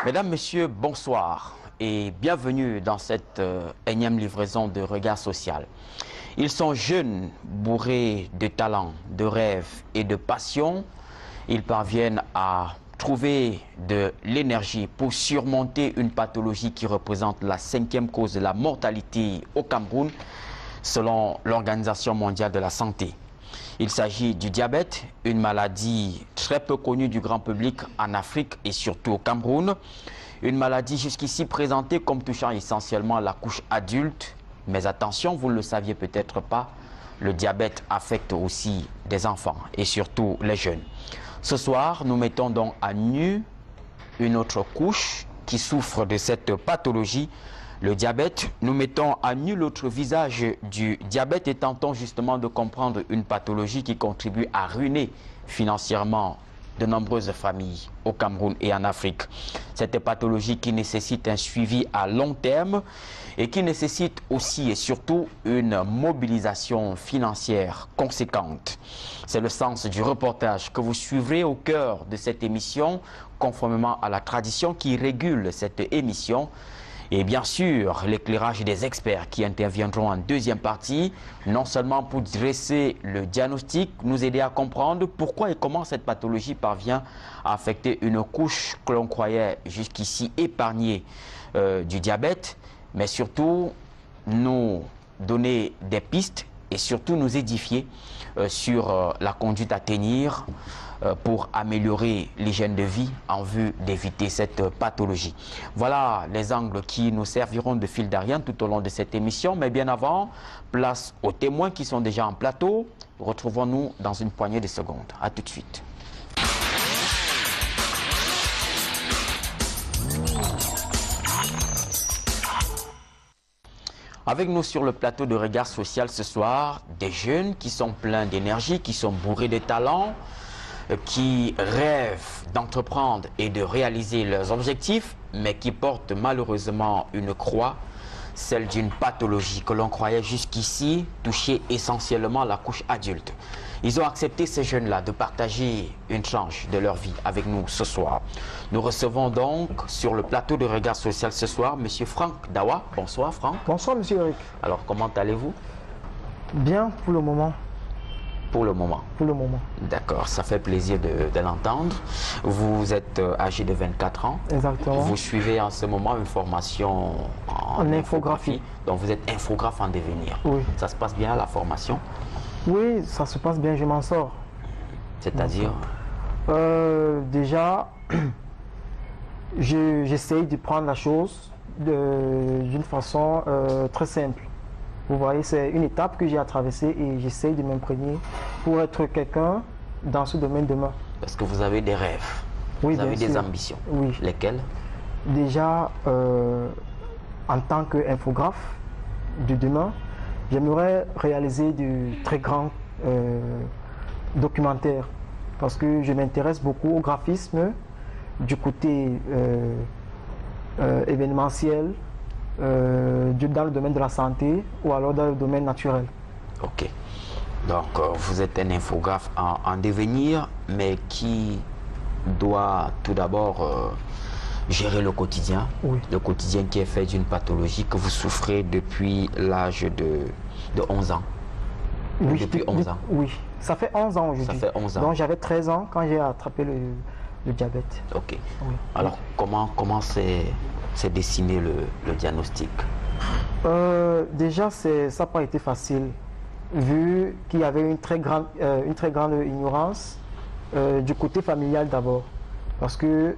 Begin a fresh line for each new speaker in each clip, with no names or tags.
Mesdames, Messieurs, bonsoir et bienvenue dans cette énième livraison de Regard Social. Ils sont jeunes, bourrés de talent, de rêves et de passion. Ils parviennent à trouver de l'énergie pour surmonter une pathologie qui représente la 5e cause de la mortalité au Cameroun, selon l'Organisation mondiale de la santé. Il s'agit du diabète, une maladie très peu connue du grand public en Afrique et surtout au Cameroun. Une maladie jusqu'ici présentée comme touchant essentiellement la couche adulte. Mais attention, vous ne le saviez peut-être pas, le diabète affecte aussi des enfants et surtout les jeunes. Ce soir, nous mettons donc à nu une autre couche qui souffre de cette pathologie. Le diabète, nous mettons à nu l'autre visage du diabète et tentons justement de comprendre une pathologie qui contribue à ruiner financièrement de nombreuses familles au Cameroun et en Afrique. Cette pathologie qui nécessite un suivi à long terme et qui nécessite aussi et surtout une mobilisation financière conséquente. C'est le sens du reportage que vous suivrez au cœur de cette émission, conformément à la tradition qui régule cette émission. Et bien sûr, l'éclairage des experts qui interviendront en deuxième partie, non seulement pour dresser le diagnostic, nous aider à comprendre pourquoi et comment cette pathologie parvient à affecter une couche que l'on croyait jusqu'ici épargnée du diabète, mais surtout nous donner des pistes et surtout nous édifier sur la conduite à tenir pour améliorer l'hygiène de vie en vue d'éviter cette pathologie. Voilà les angles qui nous serviront de fil d'Ariane tout au long de cette émission. Mais bien avant, place aux témoins qui sont déjà en plateau. Retrouvons-nous dans une poignée de secondes. A tout de suite. Avec nous sur le plateau de Regard Social ce soir, des jeunes qui sont pleins d'énergie, qui sont bourrés de talent, qui rêvent d'entreprendre et de réaliser leurs objectifs, mais qui portent malheureusement une croix, celle d'une pathologie que l'on croyait jusqu'ici toucher essentiellement la couche adulte. Ils ont accepté, ces jeunes-là, de partager une tranche de leur vie avec nous ce soir. Nous recevons donc sur le plateau de Regard Social ce soir M. Franck Dawa. Bonsoir Franck.
Bonsoir M. Eric.
Alors comment allez-vous?
Bien pour le moment.
Pour le moment.
Pour le moment.
D'accord, ça fait plaisir de l'entendre. Vous êtes âgé de 24 ans.
Exactement.
Vous suivez en ce moment une formation en infographie. Donc vous êtes infographe en devenir.
Oui.
Ça se passe bien la formation?
Oui, ça se passe bien, je m'en sors.
C'est-à-dire?
Déjà, j'essaye de prendre la chose d'une façon très simple. Vous voyez, c'est une étape que j'ai à traverser et j'essaye de m'imprégner pour être quelqu'un dans ce domaine demain.
Parce que vous avez des rêves,
oui,
vous avez des
sûr.
ambitions.
Oui.
Lesquelles?
Déjà, en tant qu'infographe de demain, j'aimerais réaliser de très grands documentaires parce que je m'intéresse beaucoup au graphisme du côté événementiel, dans le domaine de la santé ou alors dans le domaine naturel.
Ok. Donc vous êtes un infographe en devenir, mais qui doit tout d'abord gérer le quotidien. Oui. Le quotidien qui est fait d'une pathologie que vous souffrez depuis l'âge de 11 ans.
Oui,
depuis 11 ans.
Oui, ça fait 11 ans aujourd'hui.
Ça fait 11 ans.
Donc j'avais 13 ans quand j'ai attrapé le diabète.
Ok.
Oui.
Alors comment s'est dessiné le diagnostic?
Déjà, ça n'a pas été facile, vu qu'il y avait une très grande ignorance du côté familial d'abord. Parce que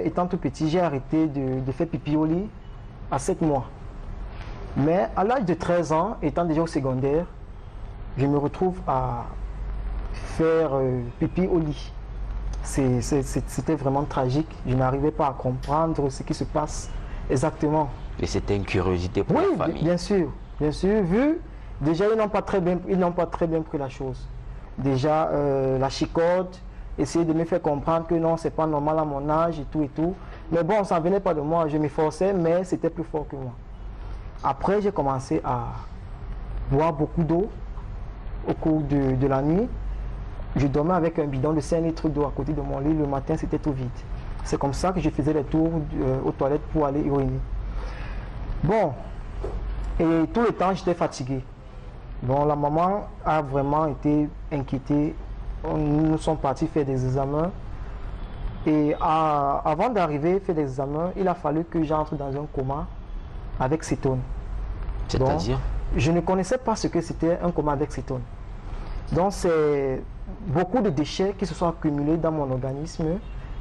étant tout petit, j'ai arrêté de faire pipi au lit à 7 mois. Mais à l'âge de 13 ans, étant déjà au secondaire, je me retrouve à faire pipi au lit. C'était vraiment tragique. Je n'arrivais pas à comprendre ce qui se passe exactement.
Et c'était une curiosité pour la famille?
Bien sûr, vu, déjà ils n'ont pas très bien pris la chose. Déjà la chicote, essayer de me faire comprendre que non, c'est pas normal à mon âge et tout. Mais bon, ça ne venait pas de moi, je m'efforçais, mais c'était plus fort que moi. Après, j'ai commencé à boire beaucoup d'eau au cours de la nuit. Je dormais avec un bidon de 5 litres d'eau à côté de mon lit. Le matin, c'était tout vide. C'est comme ça que je faisais les tours aux toilettes pour aller uriner. Bon, et tout le temps j'étais fatigué. Bon, la maman a vraiment été inquiétée. Nous sommes partis faire des examens. Et avant d'arriver faire des examens, il a fallu que j'entre dans un coma avec cétone.
C'est-à-dire?
Je ne connaissais pas ce que c'était un coma avec cétone. Donc c'est beaucoup de déchets qui se sont accumulés dans mon organisme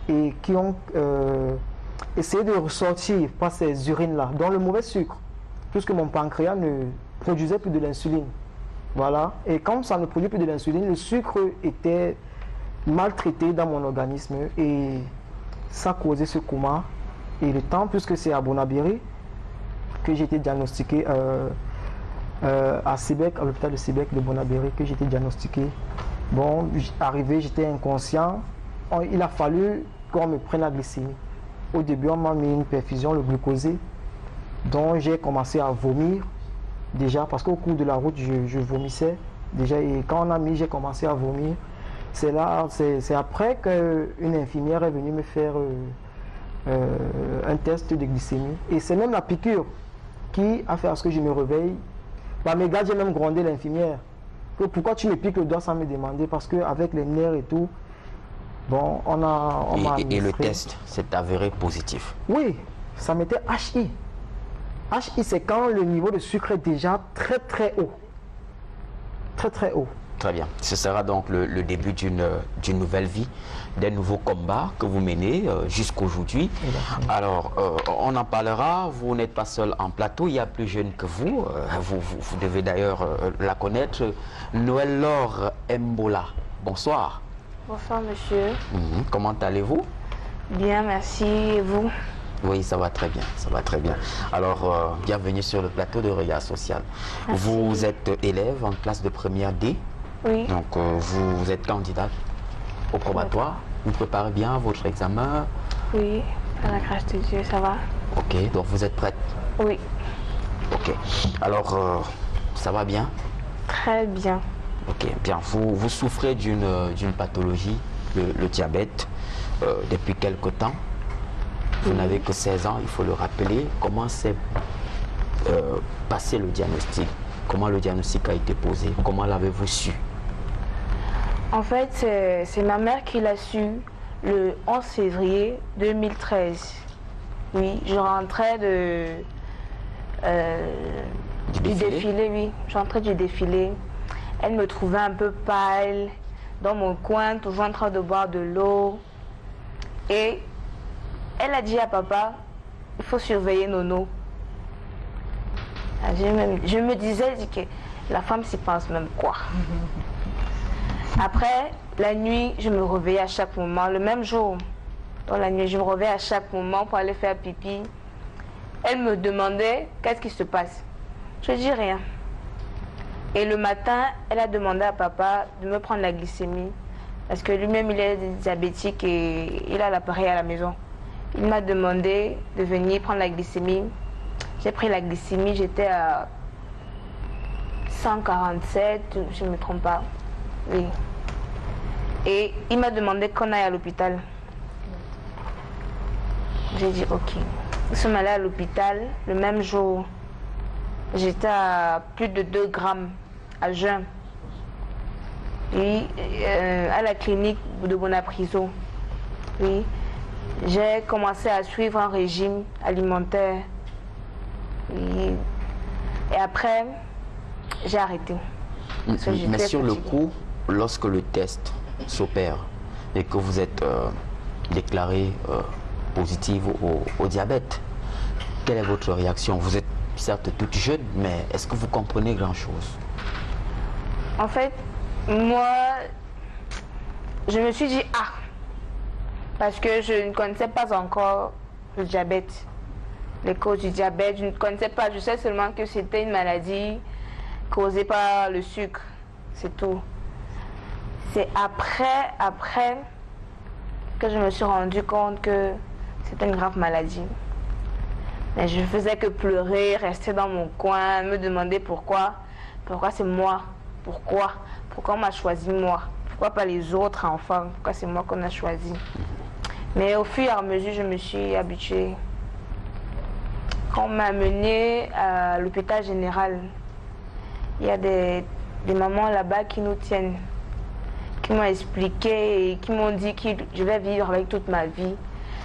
et qui ont essayé de ressortir par ces urines-là, dont le mauvais sucre, puisque mon pancréas ne produisait plus de l'insuline. Voilà. Et quand ça ne produit plus de l'insuline, le sucre était maltraité dans mon organisme et ça causait ce coma. Et le temps, puisque c'est à Bonabiri que j'ai été diagnostiqué à Sébec, à l'hôpital de Sébec de Bonabiri, que j'ai été diagnostiqué. Bon, arrivé, j'étais inconscient. Il a fallu qu'on me prenne la glycémie. Au début, on m'a mis une perfusion, le glucosé, dont j'ai commencé à vomir déjà, parce qu'au cours de la route, je vomissais déjà. Et quand on a mis, j'ai commencé à vomir. C'est après qu'une infirmière est venue me faire un test de glycémie. Et c'est même la piqûre qui a fait à ce que je me réveille. Bah, mes gars, j'ai même grondé l'infirmière. Pourquoi tu me piques le doigt sans me demander? Parce qu'avec les nerfs et tout, bon, on m'a
et le test s'est avéré positif?
Oui, ça m'était HI. HI, c'est quand le niveau de sucre est déjà très très haut. Très très haut.
Très bien. Ce sera donc le début d'une nouvelle vie, des nouveaux combats que vous menez jusqu'aujourd'hui. Alors, on en parlera. Vous n'êtes pas seul en plateau. Il y a plus jeune que vous. Vous devez d'ailleurs la connaître. Noël Laure Mbola. Bonsoir.
Bonsoir, monsieur.
Comment allez-vous?
Bien, merci. Et vous?
Oui, ça va très bien, ça va très bien. Alors, bienvenue sur le plateau de Regard Social.
Merci.
Vous êtes élève en classe de première D.
Oui.
Donc, vous êtes candidate au probatoire. Vous préparez bien votre examen.
Oui, à la grâce de Dieu, ça va.
Ok, donc vous êtes prête?
Oui.
Ok. Alors, ça va bien?
Très bien.
Ok, bien. Vous souffrez d'une pathologie, le diabète, depuis quelque temps. Vous n'avez que 16 ans, il faut le rappeler. Comment s'est passé le diagnostic? Comment le diagnostic a été posé? Comment l'avez-vous su?
En fait, c'est ma mère qui l'a su le 11 février 2013. Oui, je rentrais du défilé, oui. Je rentrais du défilé. Elle me trouvait un peu pâle, dans mon coin, toujours en train de boire de l'eau. Et elle a dit à papa, il faut surveiller Nono. Je me disais que la femme s'y pense même quoi. Après, la nuit, je me réveillais à chaque moment, le même jour. Dans la nuit, je me réveillais à chaque moment pour aller faire pipi. Elle me demandait qu'est-ce qui se passe. Je dis rien. Et le matin, elle a demandé à papa de me prendre la glycémie. Parce que lui-même, il est diabétique et il a l'appareil à la maison. Il m'a demandé de venir prendre la glycémie. J'ai pris la glycémie, j'étais à 147, je ne me trompe pas. Oui. Et il m'a demandé qu'on aille à l'hôpital. J'ai dit ok. Nous sommes allés à l'hôpital le même jour. J'étais à plus de 2 grammes à jeun. Et à la clinique de Bonapriso. Oui. J'ai commencé à suivre un régime alimentaire. Et après, j'ai arrêté.
Mais sur le coup, lorsque le test s'opère et que vous êtes déclaré positive au diabète, quelle est votre réaction? Vous êtes certes toute jeune, mais est-ce que vous comprenez grand-chose?
En fait, moi, je me suis dit, ah, parce que je ne connaissais pas encore le diabète, les causes du diabète, je ne connaissais pas, je sais seulement que c'était une maladie causée par le sucre, c'est tout. C'est après que je me suis rendu compte que c'était une grave maladie. Mais je faisais que pleurer, rester dans mon coin, me demander pourquoi c'est moi, pourquoi on m'a choisi moi, pourquoi pas les autres enfants, pourquoi c'est moi qu'on a choisi. Mais au fur et à mesure, je me suis habituée. Quand on m'a amenée à l'hôpital général, il y a des mamans là-bas qui nous tiennent, qui m'ont expliqué et qui m'ont dit que je vais vivre avec toute ma vie.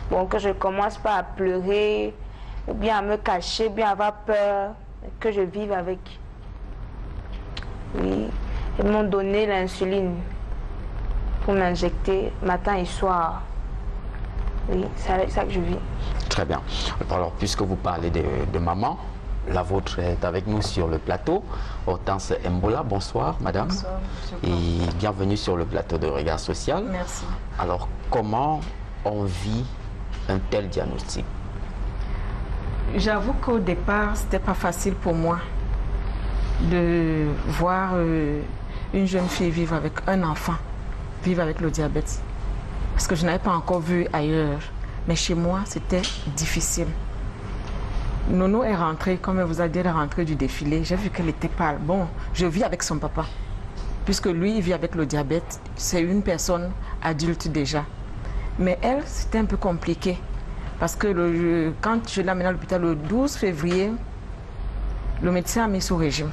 Bon, que je commence pas à pleurer, ou bien à me cacher, ou bien à avoir peur, que je vive avec. Oui, ils m'ont donné l'insuline pour m'injecter matin et soir. Oui, c'est avec ça que je vis.
Très bien. Alors, puisque vous parlez de maman, la vôtre est avec nous sur le plateau. Hortense Mbola, bonsoir madame.
Bonsoir,
et bienvenue sur le plateau de Regard Social.
Merci.
Alors, comment on vit un tel diagnostic?
J'avoue qu'au départ, c'était pas facile pour moi de voir une jeune fille vivre avec un enfant, vivre avec le diabète. Parce que je n'avais pas encore vu ailleurs. Mais chez moi, c'était difficile. Nono est rentrée, comme elle vous a dit, elle est rentrée du défilé. J'ai vu qu'elle était pâle. Bon, je vis avec son papa. Puisque lui, il vit avec le diabète. C'est une personne adulte déjà. Mais elle, c'était un peu compliqué. Parce que quand je l'ai amenée à l'hôpital le 12 février, le médecin a mis sous régime.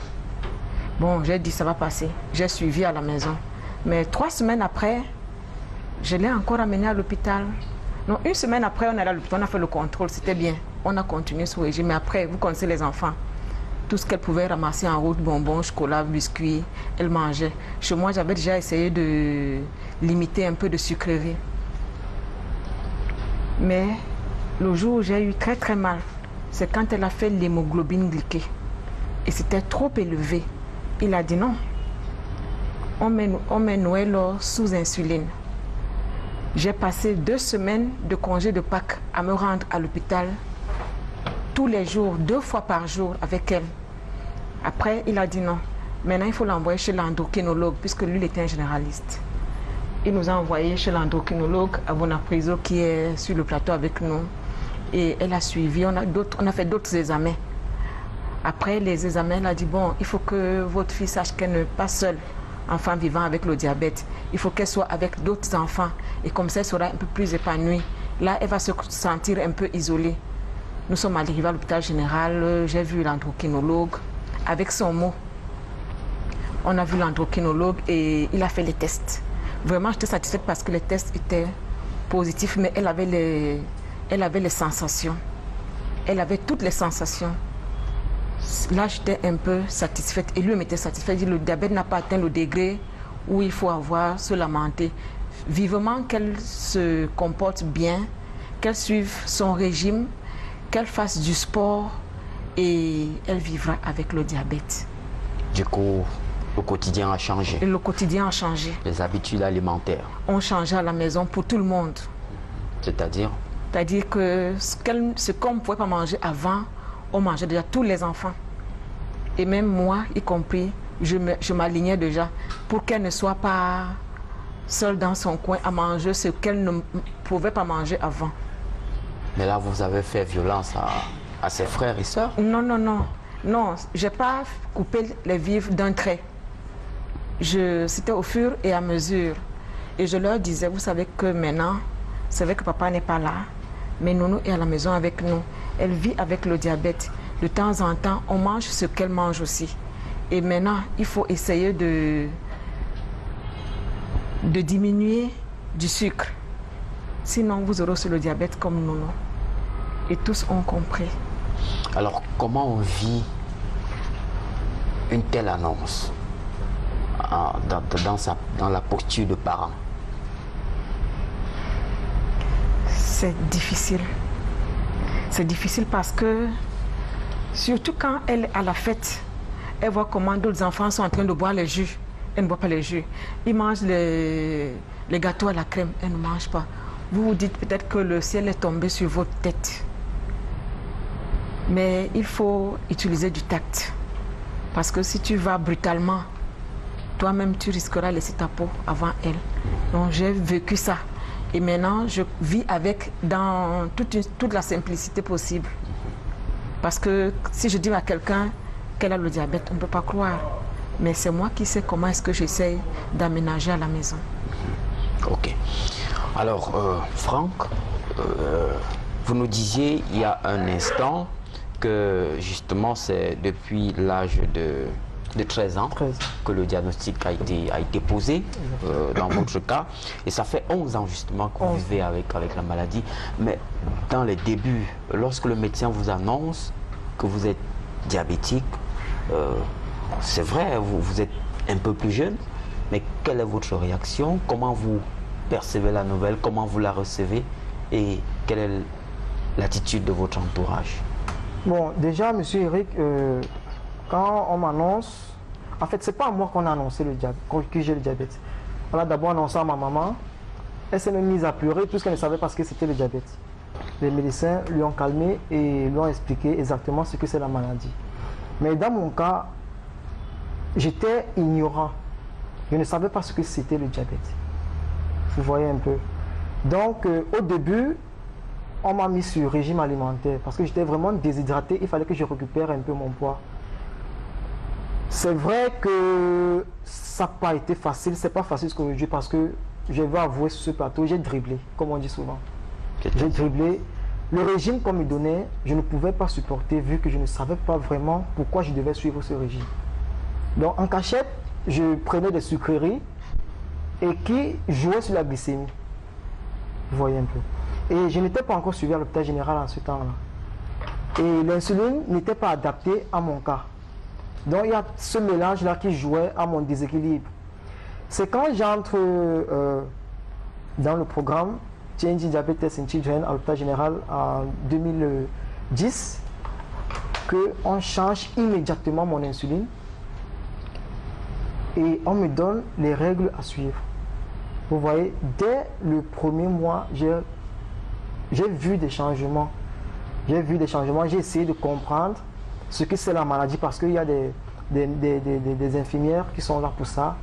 Bon, j'ai dit ça va passer. J'ai suivi à la maison. Mais 3 semaines après, je l'ai encore amenée à l'hôpital. Non, 1 semaine après, on est allé à l'hôpital, on a fait le contrôle, c'était bien. On a continué sous régime. Mais après, vous connaissez les enfants. Tout ce qu'elle pouvait ramasser en route, bonbons, chocolat, biscuits, elle mangeait. Chez moi, j'avais déjà essayé de limiter un peu de sucrerie. Mais le jour où j'ai eu très très mal, c'est quand elle a fait l'hémoglobine glyquée. Et c'était trop élevé. Il a dit non. On met Noël sous insuline. J'ai passé 2 semaines de congé de Pâques à me rendre à l'hôpital tous les jours, 2 fois par jour avec elle. Après, il a dit non. Maintenant, il faut l'envoyer chez l'endocrinologue puisque lui, il était un généraliste. Il nous a envoyé chez l'endocrinologue à Bonapriso qui est sur le plateau avec nous. Et elle a suivi, on a fait d'autres examens. Après les examens, elle a dit bon, il faut que votre fille sache qu'elle n'est pas seule. Enfant vivant avec le diabète. Il faut qu'elle soit avec d'autres enfants et comme ça elle sera un peu plus épanouie. Là, elle va se sentir un peu isolée. Nous sommes arrivés à l'hôpital général, j'ai vu l'endocrinologue avec son mot. On a vu l'endocrinologue et il a fait les tests. Vraiment, j'étais satisfaite parce que les tests étaient positifs, mais elle avait les sensations. Elle avait toutes les sensations. Là, j'étais un peu satisfaite et lui m'était satisfait. Il dit le diabète n'a pas atteint le degré où il faut se lamenter. Vivement qu'elle se comporte bien, qu'elle suive son régime, qu'elle fasse du sport et elle vivra avec le diabète.
Du coup, le quotidien a changé.
Et le quotidien a changé.
Les habitudes alimentaires
ont changé à la maison pour tout le monde.
C'est-à-dire?
C'est-à-dire que ce qu'on ne pouvait pas manger avant, on mangeait déjà tous les enfants. Et même moi, y compris, je m'alignais déjà pour qu'elle ne soit pas seule dans son coin à manger ce qu'elle ne pouvait pas manger avant.
Mais là, vous avez fait violence à ses frères et sœurs?
Non, non, non. Non, je n'ai pas coupé les vivres d'un trait. C'était au fur et à mesure. Et je leur disais, vous savez que maintenant, c'est vrai que papa n'est pas là, mais Nono est à la maison avec nous. Elle vit avec le diabète. De temps en temps, on mange ce qu'elle mange aussi. Et maintenant, il faut essayer de diminuer du sucre. Sinon, vous aurez aussi le diabète comme Nono. Et tous ont compris.
Alors, comment on vit une telle annonce dans la posture de parent?
C'est difficile. C'est difficile parce que, surtout quand elle est à la fête, elle voit comment d'autres enfants sont en train de boire les jus. Elle ne boit pas les jus. Ils mangent les gâteaux à la crème. Elle ne mange pas. Vous vous dites peut-être que le ciel est tombé sur votre tête. Mais il faut utiliser du tact. Parce que si tu vas brutalement, toi-même tu risqueras de laisser ta peau avant elle. Donc j'ai vécu ça. Et maintenant, je vis avec dans toute la simplicité possible. Parce que si je dis à quelqu'un qu'elle a le diabète, on ne peut pas croire. Mais c'est moi qui sais comment est-ce que j'essaye d'aménager à la maison.
Ok. Alors, Franck, vous nous disiez il y a un instant que justement c'est depuis l'âge de 13 ans
13.
que le diagnostic a été posé dans votre cas. Et ça fait 11 ans justement que vous vivez avec la maladie. Mais dans les débuts, lorsque le médecin vous annonce que vous êtes diabétique, c'est vrai, vous êtes un peu plus jeune, mais quelle est votre réaction? Comment vous percevez la nouvelle? Comment vous la recevez? Et quelle est l'attitude de votre entourage?
Bon, déjà, monsieur Eric, quand on m'annonce, en fait, c'est pas à moi qu'on a annoncé que j'ai le diabète. On a d'abord annoncé à ma maman. Elle s'est même mise à pleurer puisqu'elle ne savait pas ce que c'était le diabète. Les médecins lui ont calmé et lui ont expliqué exactement ce que c'est la maladie. Mais dans mon cas, j'étais ignorant. Je ne savais pas ce que c'était le diabète. Vous voyez un peu. Donc, au début, on m'a mis sur régime alimentaire parce que j'étais vraiment déshydraté. Il fallait que je récupère un peu mon poids. C'est vrai que ça n'a pas été facile. C'est pas facile aujourd'hui parce que je vais avouer sur ce plateau, j'ai dribblé, comme on dit souvent. J'ai dribblé. Le régime qu'on me donnait, je ne pouvais pas supporter vu que je ne savais pas vraiment pourquoi je devais suivre ce régime. Donc en cachette, je prenais des sucreries et qui jouaient sur la glycémie. Vous voyez un peu. Et je n'étais pas encore suivi à l'hôpital général en ce temps-là. Et l'insuline n'était pas adaptée à mon cas. Donc il y a ce mélange-là qui jouait à mon déséquilibre. C'est quand j'entre dans le programme Change Diabetes in Children à l'hôpital général en 2010 qu'on change immédiatement mon insuline et on me donne les règles à suivre. Vous voyez, dès le premier mois, j'ai vu des changements. J'ai vu des changements, j'ai essayé de comprendre ce que c'est la maladie parce qu'il y a des infirmières qui sont là pour ça.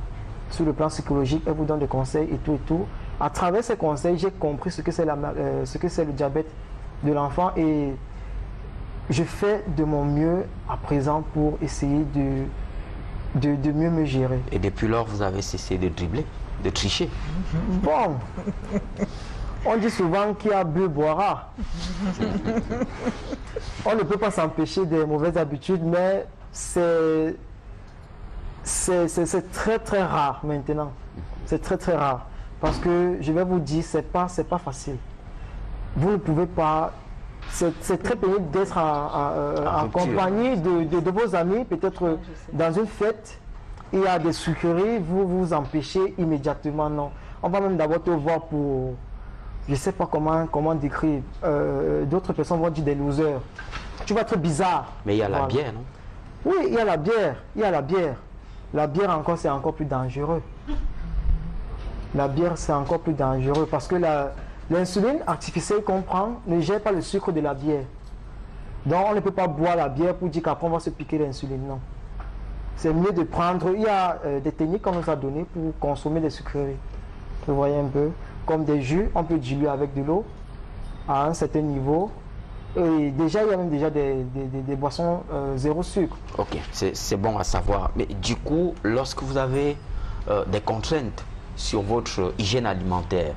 Sur le plan psychologique, elles vous donnent des conseils et tout et tout. À travers ces conseils, j'ai compris ce que c'est le diabète de l'enfant et je fais de mon mieux à présent pour essayer de mieux me gérer.
Et depuis lors, vous avez cessé de dribbler, de tricher?
Bon, on dit souvent qui a bu boira. On ne peut pas s'empêcher des mauvaises habitudes, mais c'est très très rare maintenant. C'est très très rare. Parce que je vais vous dire, c'est pas facile. Vous ne pouvez pas. C'est très pénible d'être en compagnie de vos amis, peut-être dans une fête, il y a des sucreries, vous vous empêchez immédiatement. Non. On va même d'abord te voir pour. Je ne sais pas comment décrire. D'autres personnes vont dire des losers. Tu vas être bizarre.
Mais il y a la bière, non?
Oui, il y a la bière. Il y a la bière. La bière encore, c'est encore plus dangereux. La bière, c'est encore plus dangereux parce que l'insuline artificielle qu'on prend ne gère pas le sucre de la bière. Donc, on ne peut pas boire la bière pour dire qu'après, on va se piquer l'insuline. Non. C'est mieux de prendre. Il y a des techniques qu'on nous a données pour consommer des sucreries. Vous voyez un peu. Comme des jus, on peut diluer avec de l'eau à un certain niveau. Et déjà, il y a même déjà des boissons zéro sucre.
Ok, c'est bon à savoir. Mais du coup, lorsque vous avez des contraintes sur votre hygiène alimentaire,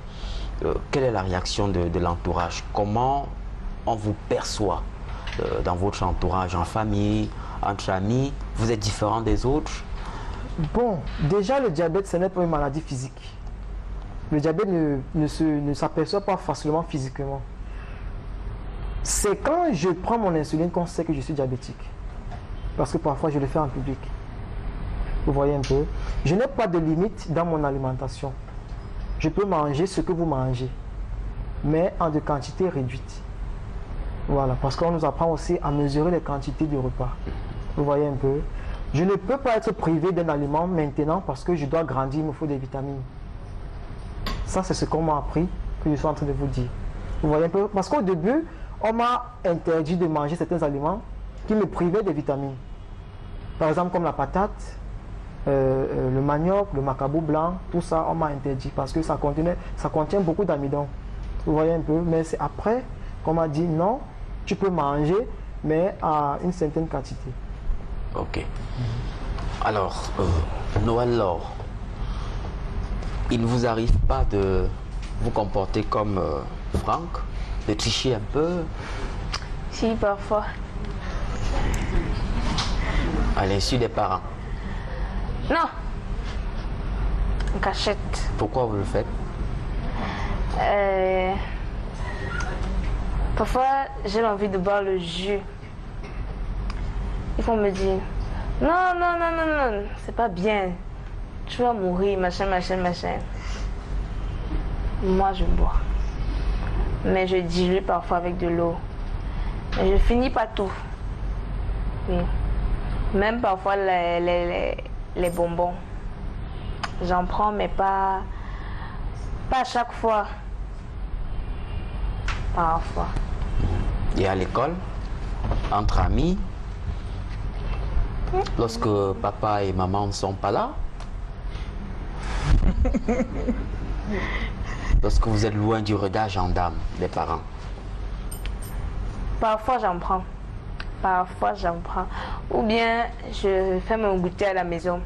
quelle est la réaction de l'entourage? Comment on vous perçoit dans votre entourage, en famille, entre amis? Vous êtes différent des autres?
Bon, déjà le diabète, ce n'est pas une maladie physique. Le diabète ne s'aperçoit pas facilement physiquement. C'est quand je prends mon insuline qu'on sait que je suis diabétique. Parce que parfois je le fais en public. Vous voyez un peu. Je n'ai pas de limite dans mon alimentation. Je peux manger ce que vous mangez, mais en de quantité réduite. Voilà, parce qu'on nous apprend aussi à mesurer les quantités du repas. Vous voyez un peu. Je ne peux pas être privé d'un aliment maintenant parce que je dois grandir, il me faut des vitamines. Ça, c'est ce qu'on m'a appris, que je suis en train de vous dire. Vous voyez un peu. Parce qu'au début, on m'a interdit de manger certains aliments qui me privaient des vitamines. Par exemple, comme la patate, le manioc, le macabo blanc, tout ça, on m'a interdit parce que ça contient beaucoup d'amidon. Vous voyez un peu, mais c'est après qu'on m'a dit non, tu peux manger, mais à une certaine quantité.
Ok. Alors, Noël Laure, il ne vous arrive pas de vous comportez comme Franck, de tricher un peu?
Si, parfois.
À l'insu des parents?
Non. En cachette.
Pourquoi vous le faites?
Parfois, j'ai envie de boire le jus. Ils vont me dire, non, non, non, non, non, c'est pas bien. Tu vas mourir, machin, machin, machin. Moi, je bois. Mais je dilue parfois avec de l'eau. Mais je finis pas tout. Oui. Même parfois les bonbons. J'en prends, mais pas à chaque fois. Parfois.
Et à l'école, entre amis, lorsque papa et maman ne sont pas là, lorsque vous êtes loin du regard gendarme des parents?
Parfois j'en prends. Parfois j'en prends. Ou bien je fais mon goûter à la maison.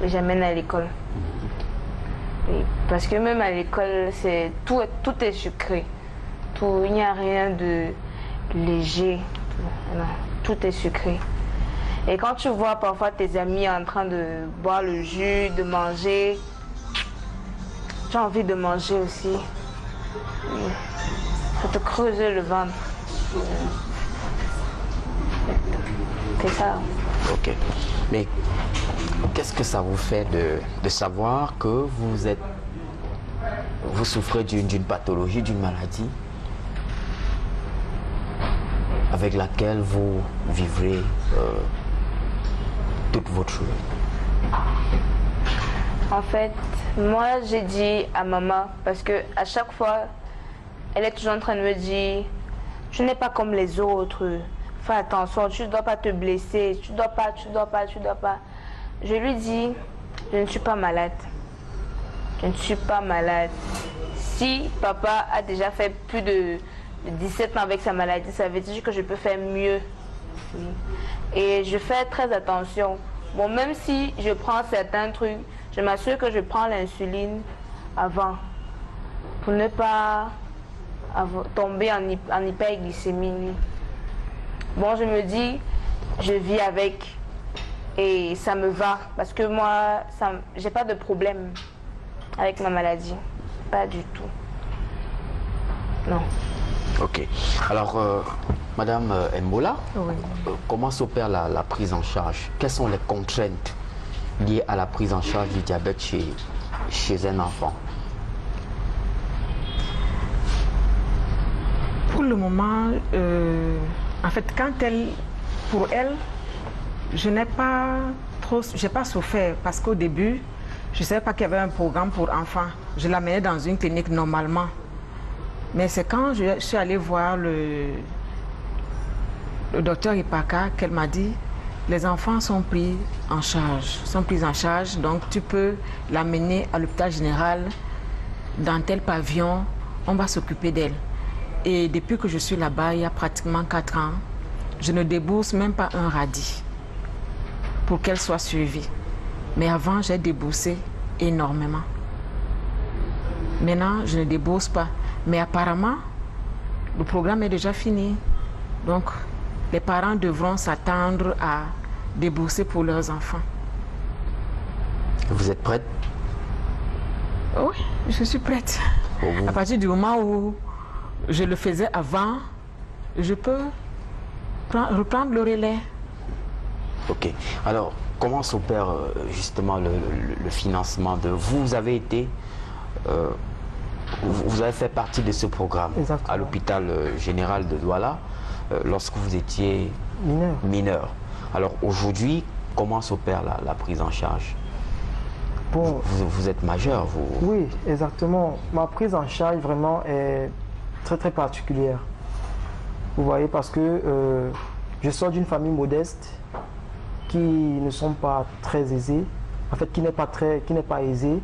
Et j'amène à l'école. Oui, parce que même à l'école, tout est sucré. Tout, il n'y a rien de léger. Non, tout est sucré. Et quand tu vois parfois tes amis en train de boire le jus, de manger, tu as envie de manger aussi. Oui. Ça te creuse le ventre. C'est ça.
Ok. Mais qu'est-ce que ça vous fait de savoir que vous souffrez d'une pathologie, d'une maladie avec laquelle vous vivrez toute votre vie?
En fait, moi j'ai dit à maman, parce que à chaque fois, elle est toujours en train de me dire, tu n'es pas comme les autres, fais attention, tu ne dois pas te blesser, tu ne dois pas, tu ne dois pas, tu ne dois pas. Je lui dis, je ne suis pas malade. Je ne suis pas malade. Si papa a déjà fait plus de 17 ans avec sa maladie, ça veut dire que je peux faire mieux. Oui. Et je fais très attention. Bon, même si je prends certains trucs, je m'assure que je prends l'insuline avant. Pour ne pas tomber en hyperglycémie. Bon, je me dis, je vis avec. Et ça me va, parce que moi, j'ai pas de problème avec ma maladie. Pas du tout. Non.
Ok. Alors, Madame Mbola,
Oui.
Comment s'opère la prise en charge? Quelles sont les contraintes liées à la prise en charge du diabète chez un enfant?
Pour le moment, en fait, pour elle, je n'ai pas souffert parce qu'au début, je ne savais pas qu'il y avait un programme pour enfants. Je l'amenais dans une clinique normalement. Mais c'est quand je suis allée voir le docteur Ipaka qu'elle m'a dit, les enfants sont pris en charge, donc tu peux l'amener à l'hôpital général, dans tel pavillon, on va s'occuper d'elle. Et depuis que je suis là-bas, il y a pratiquement 4 ans, je ne débourse même pas un radis pour qu'elle soit suivie. Mais avant, j'ai déboursé énormément. Maintenant, je ne débourse pas. Mais apparemment, le programme est déjà fini. Donc, les parents devront s'attendre à débourser pour leurs enfants.
Vous êtes prête?
Oui, je suis prête. À partir du moment où je le faisais avant, je peux reprendre le relais.
Ok. Alors, comment s'opère justement le financement de... Vous avez été... vous avez fait partie de ce programme. Exactement. À l'hôpital général de Douala lorsque vous étiez mineur. Alors aujourd'hui, comment s'opère la prise en charge?
Bon,
vous êtes majeur, vous...
Oui, exactement. Ma prise en charge vraiment est très très particulière. Vous voyez, parce que je sors d'une famille modeste qui ne sont pas très aisés, en fait qui n'est pas aisé.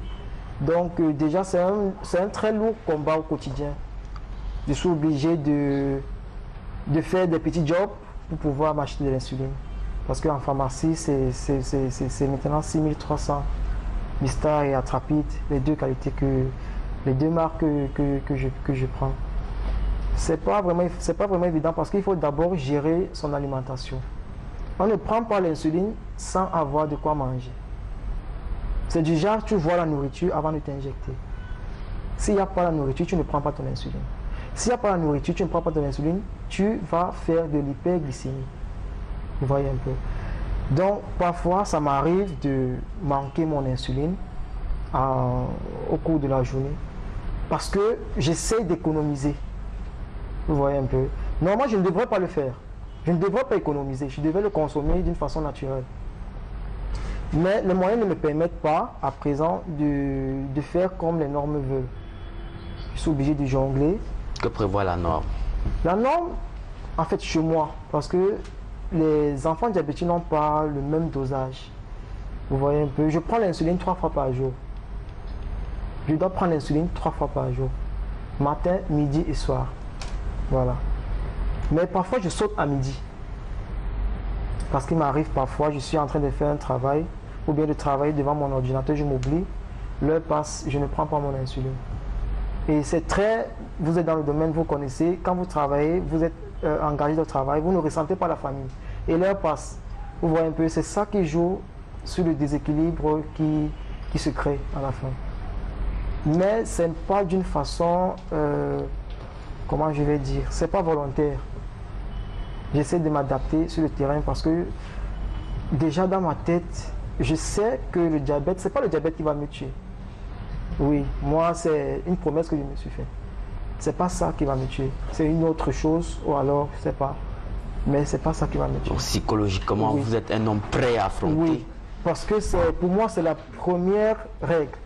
Donc déjà c'est un très lourd combat au quotidien. Je suis obligé de faire des petits jobs pour pouvoir m'acheter de l'insuline. Parce qu'en pharmacie c'est maintenant 6300 Mistar et Atrapid, les deux qualités que les deux marques que je prends. C'est pas vraiment évident parce qu'il faut d'abord gérer son alimentation. On ne prend pas l'insuline sans avoir de quoi manger. C'est du genre, tu vois la nourriture avant de t'injecter. S'il n'y a pas la nourriture, tu ne prends pas ton insuline. S'il n'y a pas la nourriture, tu ne prends pas ton insuline, tu vas faire de l'hyperglycémie. Vous voyez un peu. Donc, parfois, ça m'arrive de manquer mon insuline au cours de la journée parce que j'essaie d'économiser. Vous voyez un peu. Normalement, je ne devrais pas le faire. Je ne devrais pas économiser. Je devais le consommer d'une façon naturelle. Mais les moyens ne me permettent pas, à présent, de faire comme les normes veulent. Je suis obligé de jongler.
Que prévoit la norme?
La norme, en fait, chez moi, parce que les enfants diabétiques n'ont pas le même dosage. Vous voyez un peu. Je prends l'insuline 3 fois par jour. Je dois prendre l'insuline 3 fois par jour. Matin, midi et soir. Voilà. Mais parfois, je saute à midi. Parce qu'il m'arrive parfois, je suis en train de faire un travail, ou bien de travailler devant mon ordinateur, je m'oublie. L'heure passe, je ne prends pas mon insuline. Et c'est très... Vous êtes dans le domaine, vous connaissez. Quand vous travaillez, vous êtes engagé de travail, vous ne ressentez pas la famille. Et l'heure passe. Vous voyez un peu, c'est ça qui joue sur le déséquilibre qui se crée à la fin. Mais ce n'est pas d'une façon... comment je vais dire, c'est pas volontaire. J'essaie de m'adapter sur le terrain parce que déjà dans ma tête, je sais que le diabète, c'est pas le diabète qui va me tuer. Oui, moi c'est une promesse que je me suis faite. C'est pas ça qui va me tuer. C'est une autre chose ou alors je sais pas. Mais c'est pas ça qui va me tuer.
Donc, psychologiquement, oui. Vous êtes un homme prêt à affronter.
Oui, parce que pour moi c'est la première règle.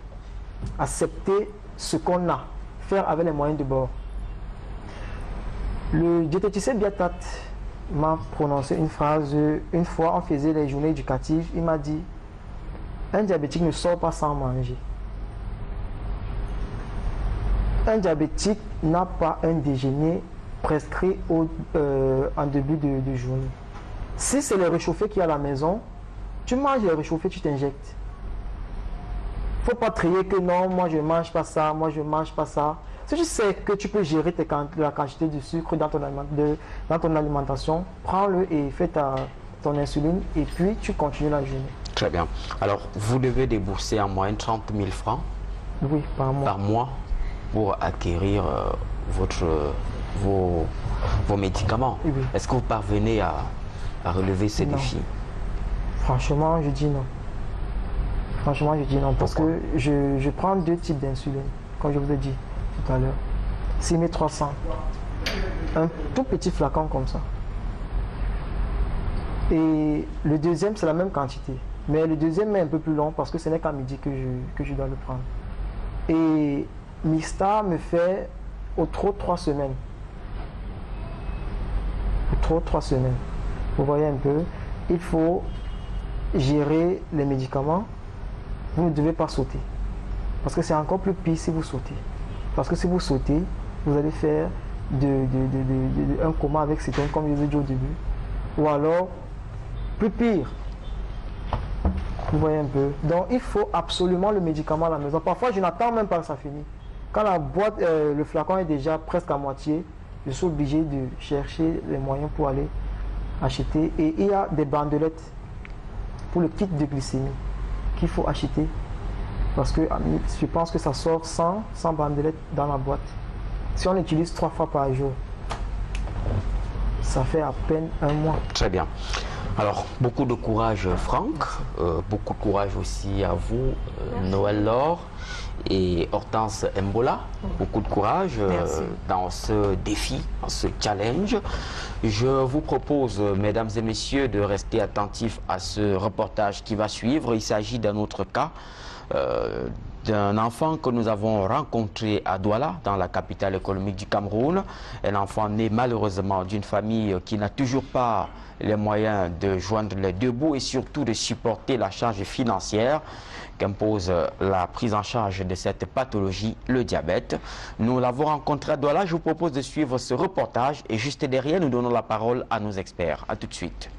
Accepter ce qu'on a, faire avec les moyens de bord. Le diététicien Biatat m'a prononcé une phrase, une fois on faisait les journées éducatives, il m'a dit, un diabétique ne sort pas sans manger. Un diabétique n'a pas un déjeuner prescrit en début de journée. Si c'est le réchauffé qui est à la maison, tu manges le réchauffé, tu t'injectes. Il ne faut pas trier que non, moi je ne mange pas ça, moi je ne mange pas ça. Si tu sais que tu peux gérer la quantité de sucre dans ton alimentation, prends-le et fais ton insuline et puis tu continues la journée.
Très bien. Alors, vous devez débourser en moyenne 30 000 francs
oui, par mois
pour acquérir vos médicaments.
Oui.
Est-ce que vous parvenez à relever ces défis?
Franchement, je dis non. Franchement, je dis non. Parce que je prends 2 types d'insuline, comme je vous ai dit tout à l'heure. 6300. Un tout petit flacon comme ça. Et le deuxième, c'est la même quantité. Mais le deuxième est un peu plus long parce que ce n'est qu'à midi que je dois le prendre. Et Mista me fait au trop 3 semaines. Au trop 3 semaines. Vous voyez un peu, il faut gérer les médicaments. Vous ne devez pas sauter. Parce que c'est encore plus pire si vous sautez. Parce que si vous sautez, vous allez faire un coma avec cétone, comme je vous ai dit au début. Ou alors, plus pire. Vous voyez un peu. Donc, il faut absolument le médicament à la maison. Parfois, je n'attends même pas que ça finisse. Quand la boîte, le flacon est déjà presque à moitié, je suis obligé de chercher les moyens pour aller acheter. Et il y a des bandelettes pour le kit de glycémie qu'il faut acheter. Parce que je pense que ça sort 100 bandelettes dans la boîte. Si on l'utilise 3 fois par jour, ça fait à peine 1 mois.
Très bien. Alors, beaucoup de courage, Franck. Beaucoup de courage aussi à vous, Noël Laure et Hortense Mbola. Beaucoup de courage dans ce défi, dans ce challenge. Je vous propose, mesdames et messieurs, de rester attentifs à ce reportage qui va suivre. Il s'agit d'un autre cas. D'un enfant que nous avons rencontré à Douala, dans la capitale économique du Cameroun. Un enfant né malheureusement d'une famille qui n'a toujours pas les moyens de joindre les deux bouts et surtout de supporter la charge financière qu'impose la prise en charge de cette pathologie, le diabète. Nous l'avons rencontré à Douala. Je vous propose de suivre ce reportage et juste derrière, nous donnons la parole à nos experts. A tout de suite.